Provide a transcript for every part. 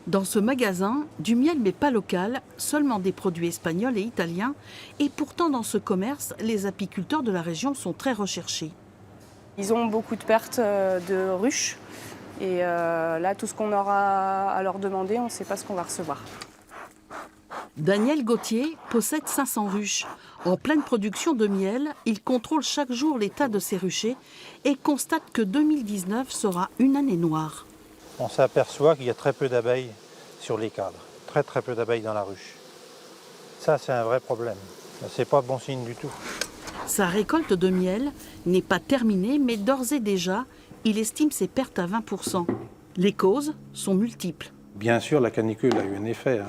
Dans ce magasin, du miel mais pas local, seulement des produits espagnols et italiens. Et pourtant dans ce commerce, les apiculteurs de la région sont très recherchés. Ils ont beaucoup de pertes de ruches. Et là, tout ce qu'on aura à leur demander, on ne sait pas ce qu'on va recevoir. Daniel Gauthier possède 500 ruches. En pleine production de miel, il contrôle chaque jour l'état de ses ruchers et constate que 2019 sera une année noire. On s'aperçoit qu'il y a très peu d'abeilles sur les cadres. Très peu d'abeilles dans la ruche. Ça, c'est un vrai problème. C'est pas bon signe du tout. Sa récolte de miel n'est pas terminée, mais d'ores et déjà, il estime ses pertes à 20%. Les causes sont multiples. Bien sûr, la canicule a eu un effet.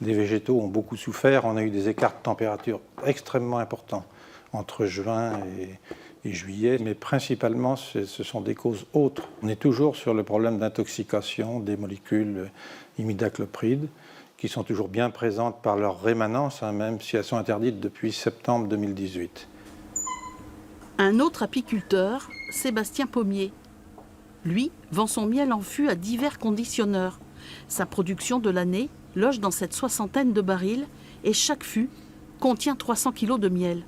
Les végétaux ont beaucoup souffert. On a eu des écarts de température extrêmement importants entre juin et juillet. Mais principalement, ce sont des causes autres. On est toujours sur le problème d'intoxication des molécules imidaclopride, qui sont toujours bien présentes par leur rémanence, même si elles sont interdites depuis septembre 2018. Un autre apiculteur, Sébastien Pommier. Lui vend son miel en fût à divers conditionneurs. Sa production de l'année loge dans cette soixantaine de barils et chaque fût contient 300 kg de miel.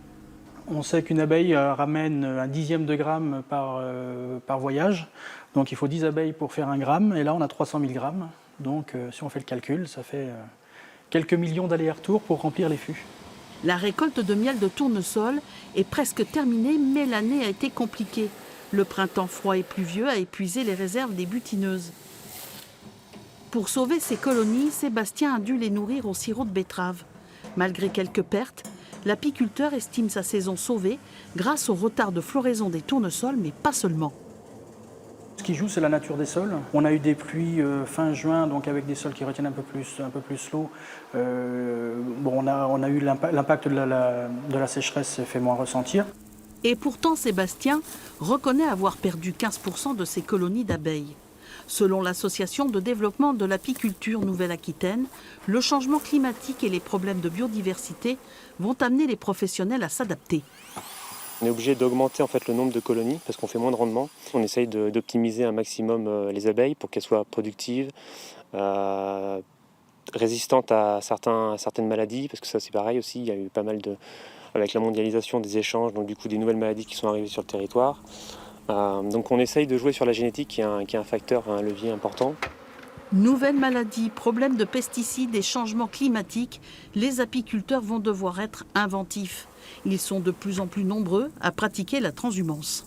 On sait qu'une abeille ramène un dixième de gramme par voyage. Donc il faut 10 abeilles pour faire 1 gramme. Et là, on a 300 000 grammes. Donc si on fait le calcul, ça fait quelques millions d'allers-retours pour remplir les fûts. La récolte de miel de tournesol est presque terminée, mais l'année a été compliquée. Le printemps froid et pluvieux a épuisé les réserves des butineuses. Pour sauver ses colonies, Sébastien a dû les nourrir au sirop de betterave. Malgré quelques pertes, l'apiculteur estime sa saison sauvée grâce au retard de floraison des tournesols, mais pas seulement. Ce qui joue, c'est la nature des sols. On a eu des pluies fin juin, donc avec des sols qui retiennent un peu plus l'eau. On a eu l'impact de la sécheresse s'est fait moins ressentir. Et pourtant, Sébastien reconnaît avoir perdu 15% de ses colonies d'abeilles. Selon l'Association de développement de l'apiculture Nouvelle-Aquitaine, le changement climatique et les problèmes de biodiversité vont amener les professionnels à s'adapter. On est obligé d'augmenter en fait le nombre de colonies parce qu'on fait moins de rendement. On essaye d'optimiser un maximum les abeilles pour qu'elles soient productives, résistantes à certaines maladies, parce que ça c'est pareil aussi, il y a eu pas mal avec la mondialisation des échanges, donc du coup des nouvelles maladies qui sont arrivées sur le territoire. Donc on essaye de jouer sur la génétique qui est un facteur, un levier important. Nouvelles maladies, problèmes de pesticides et changements climatiques, les apiculteurs vont devoir être inventifs. Ils sont de plus en plus nombreux à pratiquer la transhumance.